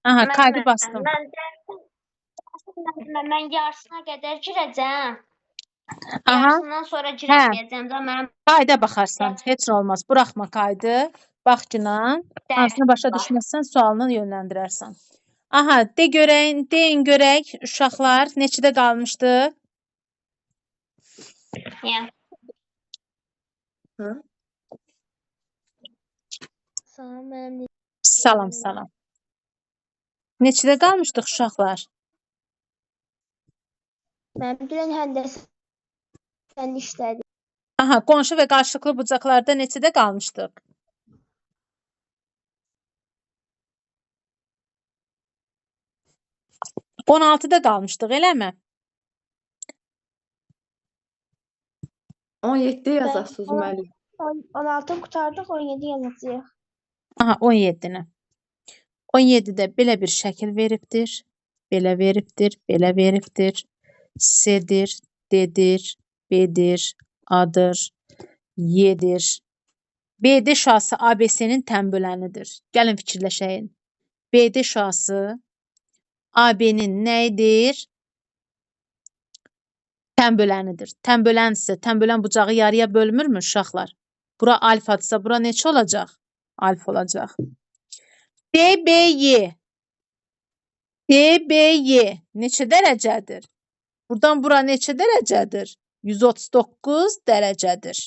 Aha, kaydı Məsələn, bastım. mən yarısına qədər girəcəm. Aha, Yarısından sonra girəməyəcəm də mənim kayda baxarsan. Heç nə olmaz. Buraxma kaydı. Bax ki, hansını başa var. düşməzsən sualını yönləndirərsən. Aha, deyin görək uşaqlar neçədə qalmışdı? Yəni. Salam. Neçədə qalmışdıq uşaqlar? Mən bilən həndəsən işlədim. Aha, qonşu və qarşılıqlı bucaqlarda neçədə qalmışdıq? On 16-da qalmışdıq, eləmi? 17 yazasınız müəllim. 16 qutardıq, 17 yazacağıq. Aha, 17-ni. 17-də belə bir şəkil veribdir. Belə veribdir. S-dir, D-dir, B-dir, A-dır, Y-dir. BD şüası ABC-nin tənbölənidir. Gəlin fikirləşəyin. BD şüası AB-nin nəyidir? Tənbölənidir. Tənbölənsə, tənbölən bucağı yarıya bölmürmü uşaqlar? Bura alfadırsa, bura neçə olacaq? Alfa olacaq. DBY. DBY neçə dərəcədir? Buradan bura neçə dərəcədir? 139 dərəcədir.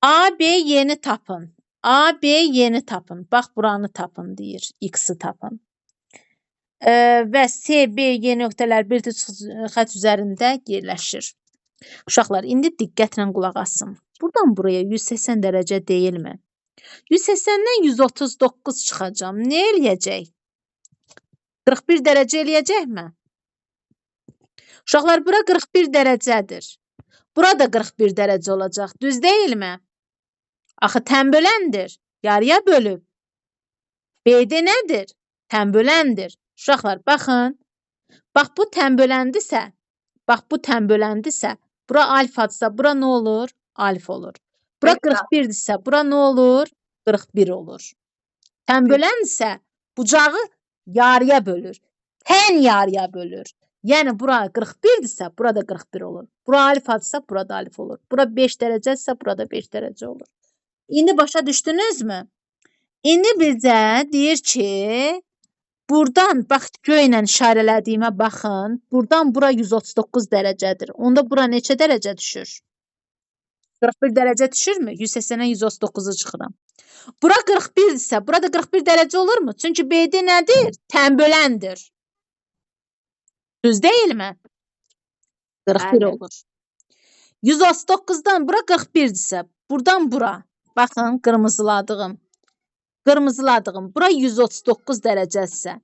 AB yeni tapın. AB yeni tapın. Bax, buranı tapın deyir. X-i tapın. Və CB yeni nöqtələr bir xətt üzərində yerləşir. Uşaqlar, indi diqqətlə qulaq asın. Buradan buraya 180 dərəcə deyilmi? 180-dən 139 çıxacam. Nə eləyəcək? 41 dərəcə eləyəcəkmi? Uşaqlar, bura 41 dərəcədir. Bura da 41 dərəcə olacaq. Düz deyilmi? Axı, tənböləndir. Yarıya bölüb. BD nədir? Tənböləndir. Uşaqlar, baxın. Bax, bu tənböləndirsə, bura alfadırsa, bura nə olur? Alfa olur. Bura 41-dirsə, bura nə olur? 41 olur. Tənböləndirsə, bucağı yarıya bölür. Tən yarıya bölür. Yəni, bura 41-dirsə, bura da 41 olur. Bura alfadırsa, bura da alfa olur. Bura 5 dərəcədirsə, bura da 5 dərəcə olur. İndi başa düşdünüzmü? İndi bizə deyir ki, buradan, bax, göylə işarələdiyimə baxın. Buradan bura 139 dərəcədir. Onda bura neçə dərəcə düşür? 41 dərəcə düşürmü? 180-ə 139-u çıxıram. Bura 41-dirsə, burada 41 dərəcə olurmu? Çünki BD nədir? Tənböləndir. Düz deyilmi? 41 olur. 139-dan bura 41-dirsə, buradan bura. Baxın, qırmızıladığım. Bura 139 dərəcədirsə.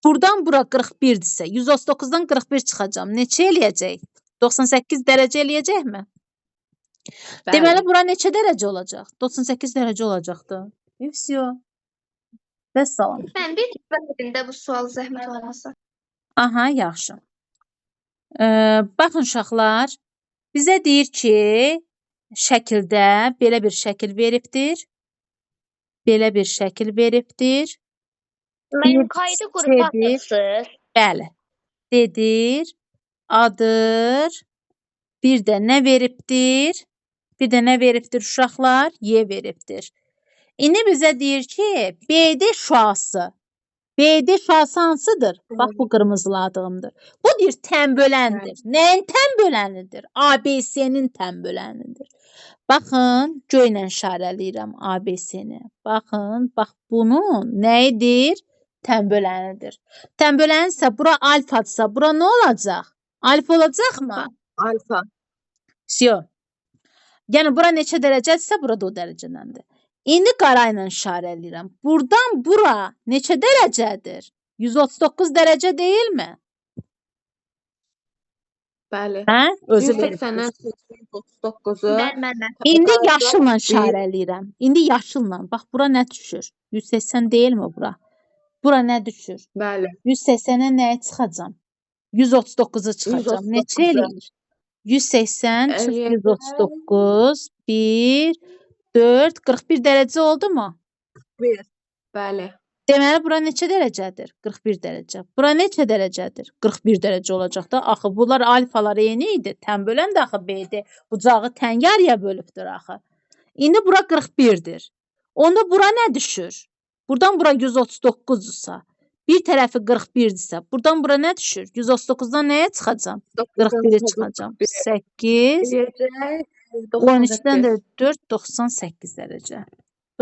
Buradan bura 41-dirsə, 139-dan 41 çıxacam. Neçə eləyəcək? 98 dərəcə eləyəcəkmi? Deməli, bura neçə dərəcə olacaq? 98 dərəcə olacaqdı. Vəsiyo. Vəssalam. Mən bir bölümdə bu sual zəhmət olmasa. Aha, yaxşı. Baxın, uşaqlar. Bizə deyir ki, şəkildə belə bir şəkil veribdir. Mənim kaydı qrupu atırsınız. Bəli. Dedir, adır, bir də nə veribdir? Uşaqlar? Y veribdir. İndi bizə deyir ki, BD şüası. BD şüası hansıdır? Bax, bu qırmızıladığımdır. Bu deyir tənböləndir. Nəyin tənbölənidir? ABC-nin tənbölənidir. Baxın, göylə işarələyirəm ABC-ni. Baxın, bax, bunun nəyidir? Tənbölənidir. Tənbölənirsə, bura alfadırsa, bura nə olacaq? Alfa olacaqmı? Alfa. Siyo. Yəni, bura neçə dərəcədirsə, burada o dərəcədəndir. İndi qara ilə işarələyirəm. Buradan bura neçə dərəcədir? 139 dərəcə deyilmi? Bəli. Hə? Özü 180-dən 139-u. İndi yaşılla işarələyirəm. Bax, bura nə düşür? 180 deyilmi bura? Bura nə düşür? Bəli. 180-ə nəyə çıxacam? 139-u çıxacam. Neçə eləyir? 180 çıx 139, 1, 4, 41 dərəcə oldu mu? 41. Bəli. Deməli, bura neçə dərəcədir? 41 dərəcə. Bura neçə dərəcədir? 41 dərəcə olacaq da. Axı, bunlar alfalar eyni idi. Tən bölən də axı B-dir. Bucağı tən yarıya bölübdür axı. İndi bura 41-dir. Onda bura nə düşür? Buradan bura 139-dursa, bir tərəfi 41-dirsə, buradan bura nə düşür? 139-dan nəyə çıxacam? 41-ə çıxacam. 8, 13-dən də 4, 98 dərəcə.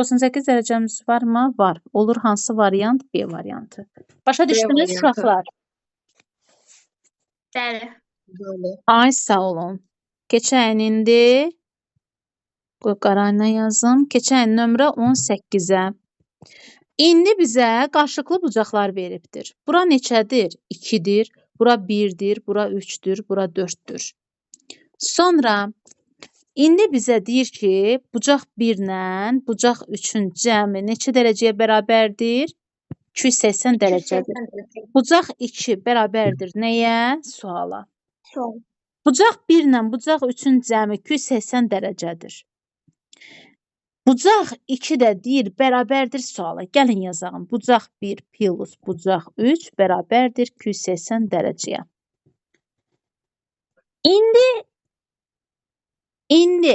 98 dərəcəmiz varmı? Var. Olur hansı variant? B variantı. Başa düşdünüz variantı. uşaqlar? Bəli. Bəli. Ay sağ olun. Keçən indi bu qarayla yazım. Keçən nömrə 18-ə. İndi bizə qarşılıqlı bucaqlar veribdir. Bura neçədir? 2-dir. Bura 1-dir. Bura 3-dür. Bura 4-dür. Sonra indi bizə deyir ki, bucaq 1 ilə bucaq 3-ün cəmi neçə dərəcəyə bərabərdir? 280 dərəcədir. Bucaq 2 bərabərdir nəyə? Suala. Sol. Bucaq 1 ilə bucaq 3-ün cəmi 280 dərəcədir. Bucaq 2 də deyir bərabərdir suala. Gəlin yazalım. Bucaq 1 plus bucaq 3 bərabərdir 280 dərəcəyə. İndi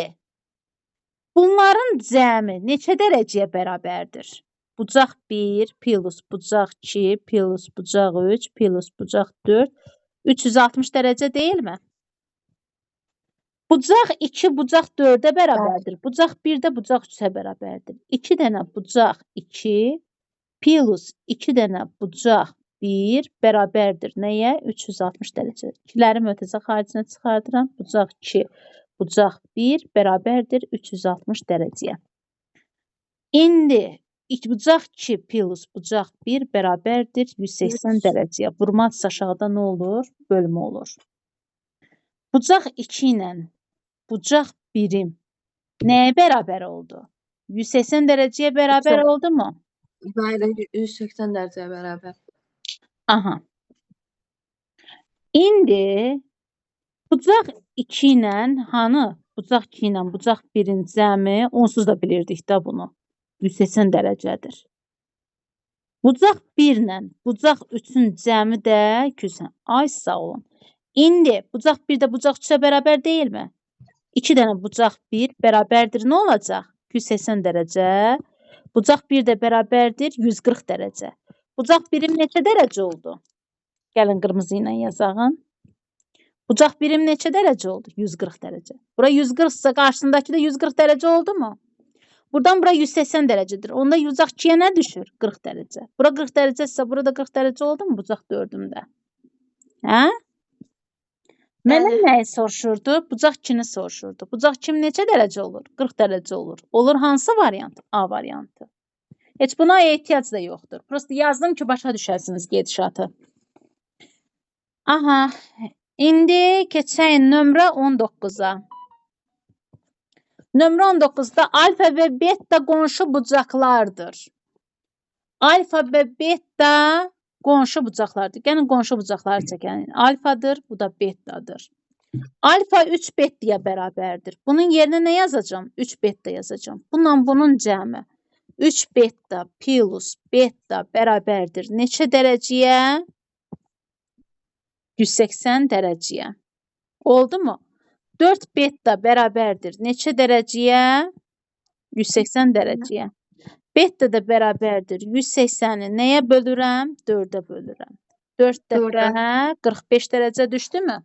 bunların cəmi neçə dərəcəyə bərabərdir? Bucaq 1 plus bucaq 2 plus bucaq 3 plus bucaq 4 360 dərəcə deyilmi? Bucaq 2 bucaq 4-ə bərabərdir. Bucaq 1 də bucaq 3-ə bərabərdir. 2 dənə bucaq 2 plus 2 dənə bucaq 1 bərabərdir. Nəyə? 360 dərəcə. 2-ləri mötərizə xaricinə çıxardıram. Bucaq 2 bucaq 1 bərabərdir 360 dərəcəyə. İndi bucaq 2 plus bucaq 1 bərabərdir 180 dərəcəyə. Vurmaq aşağıda nə olur? Bölmə olur. Bucaq 2 ilə bucaq 1-im nəyə bərabər oldu? 180 dərəcəyə bərabər oldu mu? Bəli, 180 dərəcəyə bərabər. Aha. İndi bucaq 2 ilə hanı? Bucaq 2 ilə bucaq 1-in cəmi onsuz da bilirdik də bunu. 180 dərəcədir. Bucaq 1 ilə bucaq 3-ün cəmi də 200. Ay sağ olun. İndi bucaq 1 də bucaq 3-ə bərabər deyilmi? 2 dənə bucaq 1 bərabərdir nə olacaq? 280 dərəcə. Bucaq 1 də bərabərdir 140 dərəcə. Bucaq 1-im neçə dərəcə oldu? Gəlin qırmızı ilə yazağın. Bucaq 1-im neçə dərəcə oldu? 140 dərəcə. Bura 140-sa qarşısındakı da 140 dərəcə oldu mu? Buradan bura 180 dərəcədir. Onda bucaq 2-yə nə düşür? 40 dərəcə. Bura 40 dərəcəsə burada 40 dərəcə oldu mu? Bucaq 4-ümdə. Hə? Məndən nəyi soruşurdu? Bucaq 2-ni soruşurdu. Bucaq 2 neçə dərəcə olur? 40 dərəcə olur. Olur hansı variant? A variantı. Heç buna ehtiyac da yoxdur. Prosta yazdım ki, başa düşəsiniz gedişatı. Aha. İndi keçək nömrə 19-a. Nömrə 19-da alfa və beta qonşu bucaqlardır. Alfa və beta qonşu bucaqlardır. Gəlin qonşu bucaqları çəkənin. Alfadır, bu da betadır. Alfa 3 betaya bərabərdir. Bunun yerinə nə yazacağım? 3 beta yazacağım. Bununla bunun cəmi 3 beta plus beta bərabərdir. Neçə dərəcəyə? 180 dərəcəyə. Oldu mu? 4 beta bərabərdir. Neçə dərəcəyə? 180 dərəcəyə. Beta da bərabərdir. 180-i nəyə bölürəm? 4-ə bölürəm. 4 dəfə 45 dərəcə düşdü mü?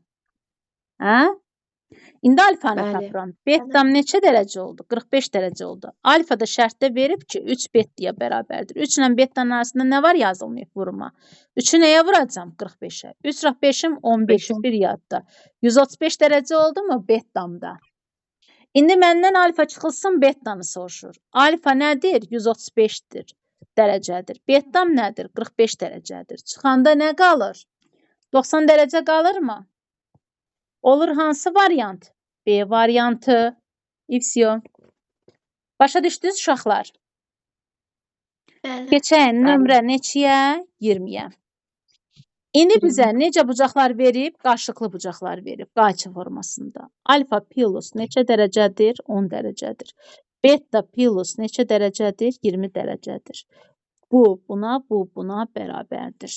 Hə? İndi alfanı tapıram. Betam neçə dərəcə oldu? 45 dərəcə oldu. Alfa da şərtdə verib ki, 3 betaya bərabərdir. 3 ilə betanın arasında nə var yazılmayıb vurma? 3-ü nəyə vuracam? 45-ə. 3 rəf 5-im 15 bir yadda. 135 dərəcə oldu mu betamda? İndi məndən alfa çıxılsın betanı soruşur. Alfa nədir? 135-dir dərəcədir. Betam nədir? 45 dərəcədir. Çıxanda nə qalır? 90 dərəcə qalırmı? Olur hansı variant? B variantı. İpsiyo. Başa düşdünüz uşaqlar? Keçən nömrə neçəyə? 20-yə. İndi bizə necə bucaqlar verib? Qarşılıqlı bucaqlar verib. Qayçı formasında. Alfa plus neçə dərəcədir? 10 dərəcədir. Beta plus neçə dərəcədir? 20 dərəcədir. Bu buna bərabərdir.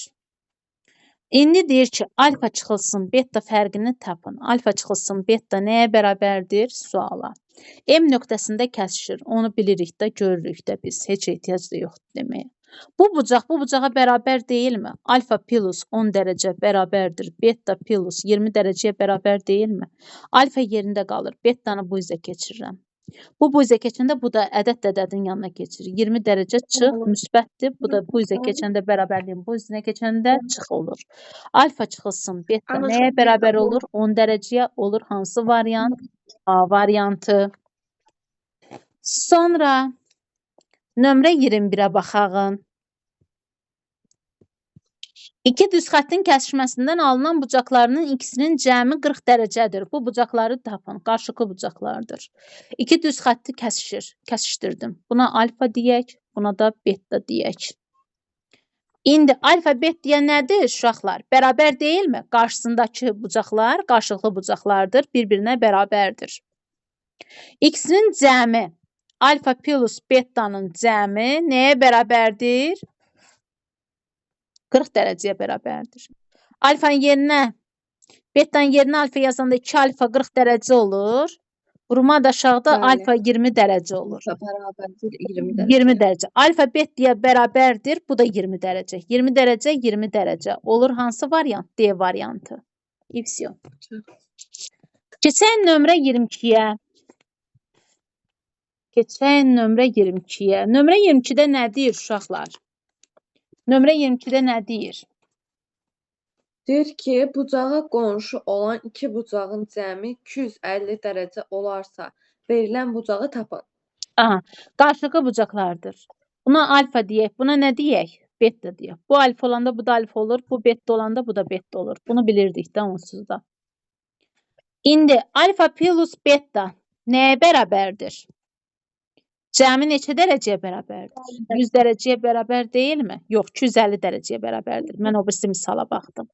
İndi deyir ki, alfa çıxılsın beta fərqini tapın. Alfa çıxılsın beta nəyə bərabərdir? Suala. M nöqtəsində kəsişir. Onu bilirik də, görürük də biz. Heç ehtiyac da yoxdur deməyə. Bu bucağa bərabər deyilmi? Alfa plus 10 dərəcə bərabərdir. Beta plus 20 dərəcəyə bərabər deyilmi? Alfa yerində qalır. Betanı bu üzə keçirirəm. Bu üzə keçəndə bu da ədədin yanına keçir. 20 dərəcə çıx, müsbətdir. Bu da bu üzə keçəndə bərabərliyin bu üzünə keçəndə çıx olur. Alfa çıxılsın beta Ama nəyə çok bərabər yakın. olur? 10 dərəcəyə olur. Hansı variant? A variantı. Sonra nömrə 21-ə baxağın. İki düz xəttin kəsişməsindən alınan bucaqlarının ikisinin cəmi 40 dərəcədir. Bu bucaqları tapın. Qarşılıqlı bucaqlardır. İki düz xətti kəsişdirdim. Buna alfa deyək, buna da beta deyək. İndi alfa betaya nədir uşaqlar? Bərabər deyilmi? Qarşısındakı bucaqlar qarşılıqlı bucaqlardır. Bir-birinə bərabərdir. İkisinin cəmi alfa plus betanın cəmi nəyə bərabərdir? 40 dərəcəyə bərabərdir. Alfanın yerinə, betanın yerinə alfa yazanda 2 alfa 40 dərəcə olur. Vurma da aşağıda Bəli. alfa 20 dərəcə olur. Alfa bərabərdir 20 dərəcə. 20 dərəcə. Alfa betaya bərabərdir. Bu da 20 dərəcə. 20 dərəcə, 20 dərəcə. Olur hansı variant? D variantı. X-yə. Keçək nömrə 22-yə. Nömrə 22-də nə deyir uşaqlar? Nömrə 22-də nə deyir? Deyir ki, bucağa qonşu olan iki bucağın cəmi 250 dərəcə olarsa, verilən bucağı tapın. Aha, qarşılıqlı bucaqlardır. Buna alfa deyək, buna nə deyək? Beta deyək. Bu alfa olanda bu da alfa olur, bu beta olanda bu da beta olur. Bunu bilirdik də onsuz da. İndi alfa plus beta nəyə bərabərdir? Cəmi neçə dərəcəyə bərabərdir? 100 dərəcəyə bərabər deyilmi? Yox, 250 dərəcəyə bərabərdir. Mən o birisi misala baxdım.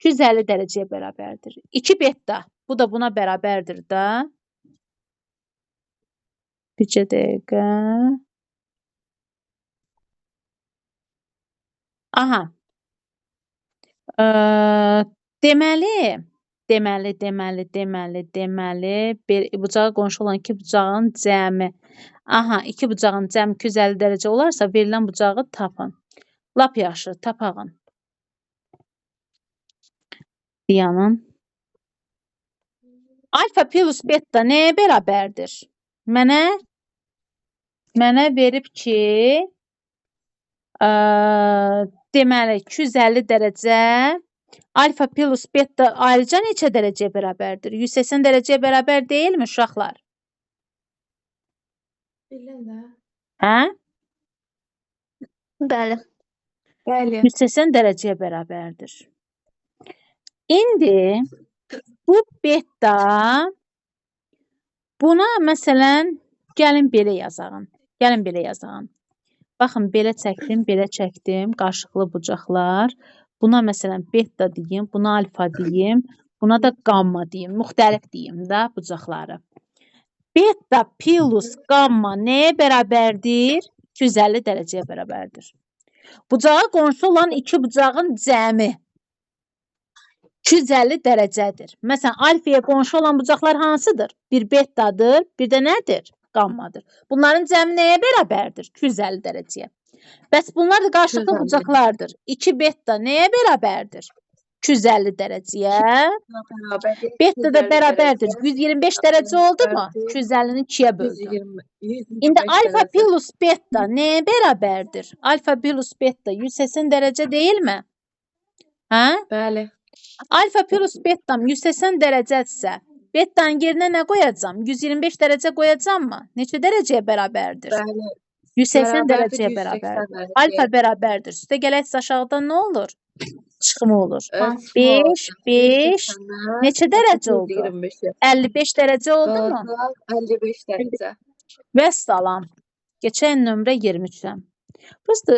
250 dərəcəyə bərabərdir. 2 beta, bu da buna bərabərdir də. Bircə dəqiqə. Aha. Deməli, bucağa qonşu olan iki bucağın cəmi. Aha, iki bucağın cəmi 250 dərəcə olarsa, verilən bucağı tapın. Lap yaxşı, tapağın. Dayanın. Alfa plus beta nəyə bərabərdir? Mənə verib ki, deməli 250 dərəcə alfa plus beta ayrıca neçə dərəcəyə bərabərdir? 180 dərəcəyə bərabər deyilmi uşaqlar? Bilin də. Hə? Bəli. Bəli. 180 dərəcəyə bərabərdir. İndi bu beta buna məsələn gəlin belə yazağım. Baxın, belə çəkdim, qarşılıqlı bucaqlar. Buna məsələn beta deyim, buna alfa deyim, buna da gamma deyim, müxtəlif deyim də bucaqları. Beta plus gamma nəyə bərabərdir? 250 dərəcəyə bərabərdir. Bucağa qonşu olan iki bucağın cəmi 250 dərəcədir. Məsələn, alfaya qonşu olan bucaqlar hansıdır? Bir betadır, bir də nədir? Gammadır. Bunların cəmi nəyə bərabərdir? 250 dərəcəyə. Bəs bunlar da qarşılıqlı 250. bucaqlardır. 2 beta nəyə bərabərdir? 250 dərəcəyə. Beta da bərabərdir. 125 dərəcə oldu mu? 250-ni 2-yə böldüm. İndi alfa plus beta nəyə bərabərdir? Alfa plus beta 180 dərəcə deyilmi? Hə? Bəli. Alfa plus betam 180 dərəcədirsə, betanın yerinə nə qoyacam? 125 dərəcə qoyacam mı? Neçə dərəcəyə bərabərdir? Bəli. 180 Bərabərdir, dərəcəyə 180 bərabərdir. dərəcəyə. Alfa bərabərdir. Üstə gələk aşağıdan nə olur? Çıxımı olur. Çıxma 5, 5, 180-dən neçə dərəcə oldu? 125-ə. 55 dərəcə oldu mu? Qaldı 55 dərəcə. Vəssalam. Keçən nömrə 23-ə. Prosta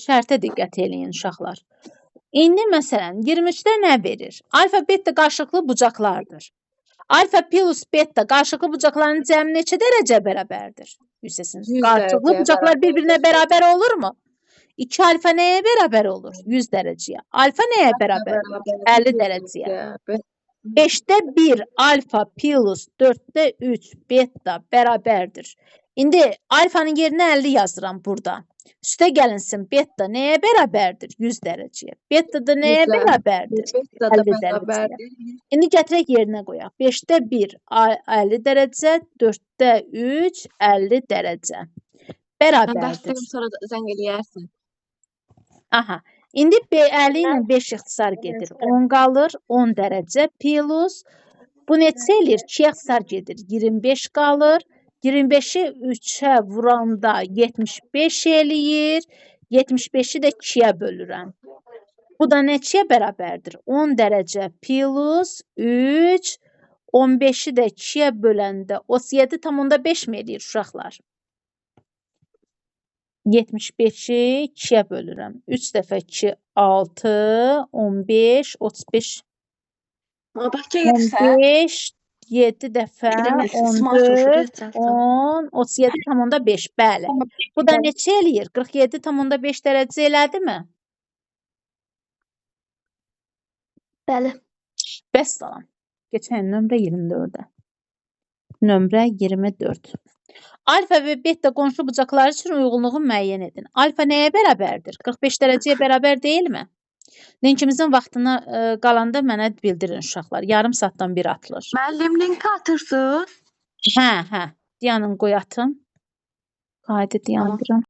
şərtə diqqət eləyin uşaqlar. İndi məsələn 23-də nə verir? Alfa beta qarşılıqlı bucaqlardır. Alfa plus beta qarşılıqlı bucaqların cəmi neçə dərəcə bərabərdir? 180. 100 Qarşılıqlı dərəcəyə bucaqlar bir-birinə bərabər olurmu? 2 alfa nəyə bərabər olur? 100 dərəcəyə. Alfa nəyə bərabər olur? 50 dərəcəyə. 5-də 1 alfa plus 4-də 3 beta bərabərdir. İndi alfanın yerinə 50 yazıram burada. Üstə gəlinsin beta nəyə bərabərdir? 100 dərəcəyə. Beta da nəyə bərabərdir? 50 dərəcəyə. İndi gətirək yerinə qoyaq. 5-də 1 50 dərəcə, 4-də 3 50 dərəcə. Bərabərdir. Sonra da zəng eləyərsən. Aha. İndi 50 ilə 5 ixtisar gedir. 10 qalır. 10 dərəcə plus. Bu neçə eləyir? 2 ixtisar gedir. 25 qalır. 25-i 3-ə vuranda 75 eləyir. 75-i də 2-yə bölürəm. Bu da neçəyə bərabərdir? 10 dərəcə plus 3. 15-i də 2-yə böləndə 37,5 mi eləyir uşaqlar? 75-i 2-yə bölürəm. 3 dəfə 2, 6, 15, 35, Bax gəlirsən. 15, 7 dəfə, 14, 10, 37,5. Bəli. Bu da neçə eləyir? 47,5 dərəcə elədimi? Bəli. Bəs salam. Keçən nömrə 24-ə. Nömrə 24. Alfa və beta qonşu bucaqları üçün uyğunluğu müəyyən edin. Alfa nəyə bərabərdir? 45 dərəcəyə bərabər deyilmi? Linkimizin vaxtına qalanda mənə bildirin uşaqlar. Yarım saatdan bir atılır. Müəllim link atırsınız. Hə. Dayanın qoy atım. Qaydı dayandıram.